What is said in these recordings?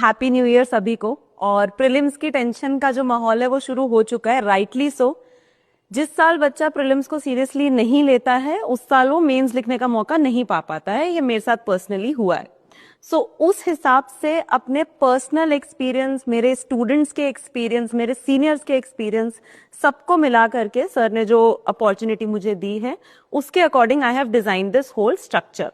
Happy new year सभी को। और प्रीलिम्स की टेंशन का जो माहौल है वो शुरू हो चुका है, राइटली सो। जिस साल बच्चा प्रीलिम्स को सीरियसली नहीं लेता है उस साल वो मेंस लिखने का मौका नहीं पा पाता है। ये मेरे साथ पर्सनली हुआ है। सो उस हिसाब से अपने पर्सनल एक्सपीरियंस, मेरे स्टूडेंट्स के एक्सपीरियंस, मेरे सीनियर्स के एक्सपीरियंस, सबको मिला करके सर ने जो अपॉर्चुनिटी मुझे दी है उसके according I have design this whole structure.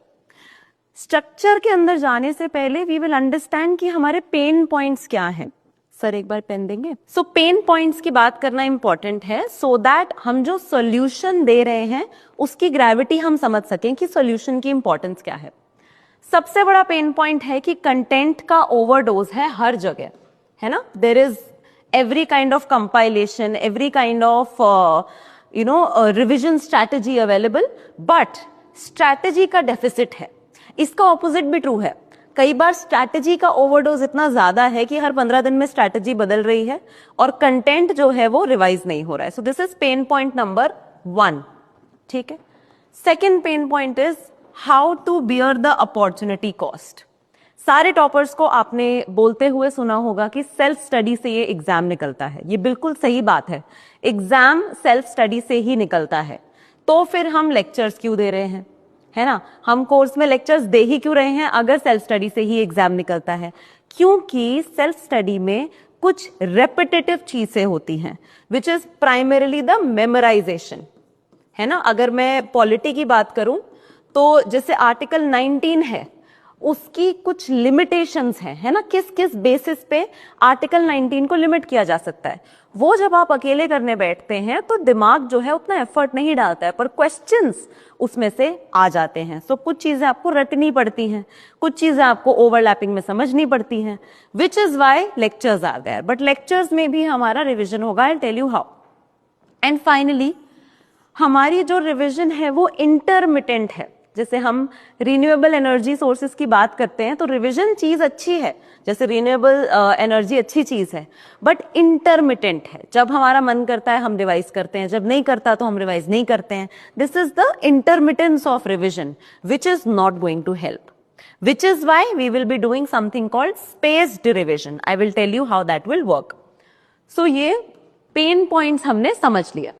Structure के अंदर जाने से पहले वी विल अंडरस्टैंड कि हमारे पेन पॉइंट्स क्या हैं। सर एक बार पेन देंगे। सो पेन पॉइंट्स की बात करना इंपॉर्टेंट है, सो दैट हम जो सॉल्यूशन दे रहे हैं उसकी ग्रेविटी हम समझ सकें कि सॉल्यूशन की इंपॉर्टेंस क्या है। सबसे बड़ा पेन पॉइंट है कि कंटेंट का ओवरडोज है हर जगह, है ना। There is every kind of compilation, every kind of revision strategy available, but strategy का डेफिसिट है। इसका ऑपोजिट भी ट्रू है। कई बार स्ट्रैटेजी का ओवरडोज इतना ज्यादा है कि हर 15 दिन में स्ट्रैटेजी बदल रही है और कंटेंट जो है वो रिवाइज नहीं हो रहा है। So this is pain point number 1। ठीक है। Second pain point is how to bear the opportunity cost. सारे टॉपर्स को आपने बोलते हुए सुना होगा कि सेल्फ स्टडी से ये एग्जाम निकलता है। ये बिल्कुल सही बात है, एग्जाम सेल्फ स्टडी से ही निकलता है। तो फिर हम लेक्चर्स क्यों दे रहे हैं, है ना। हम कोर्स में लेक्चर्स दे ही क्यों रहे हैं अगर सेल्फ स्टडी से ही एग्जाम निकलता है? क्योंकि सेल्फ स्टडी में कुछ रेपिटेटिव चीजें होती हैं which is primarily the memorisation, है ना। अगर मैं पॉलिटी की बात करूं तो जैसे आर्टिकल 19 है उसकी कुछ लिमिटेशंस हैं, है ना। किस किस बेसिस पे आर्टिकल 19 को लिमिट किया जा सकता है, वो जब आप अकेले करने बैठते हैं तो दिमाग जो है उतना एफर्ट नहीं डालता है, पर क्वेश्चंस उसमें से आ जाते हैं। सो कुछ चीजें आपको रटनी पड़ती हैं, कुछ चीजें आपको ओवरलैपिंग में समझनी पड़ती हैं, which is why lectures are there. But lectures में भी हमारा रिविजन होगा, I tell you how. And finally हमारी जो रिविजन है वो इंटरमिटेंट है। जैसे हम रिन्यूएबल एनर्जी सोर्सेज की बात करते हैं तो रिवीजन चीज अच्छी है, जैसे रिन्यूएबल एनर्जी अच्छी चीज है, बट इंटरमिटेंट है। जब हमारा मन करता है हम रिवाइज करते हैं, जब नहीं करता तो हम रिवाइज नहीं करते हैं। This is the intermittence of revision which is not going to help, which is why we will be doing something called spaced revision. I will tell you how that will work. So ये pain points हमने समझ लिया।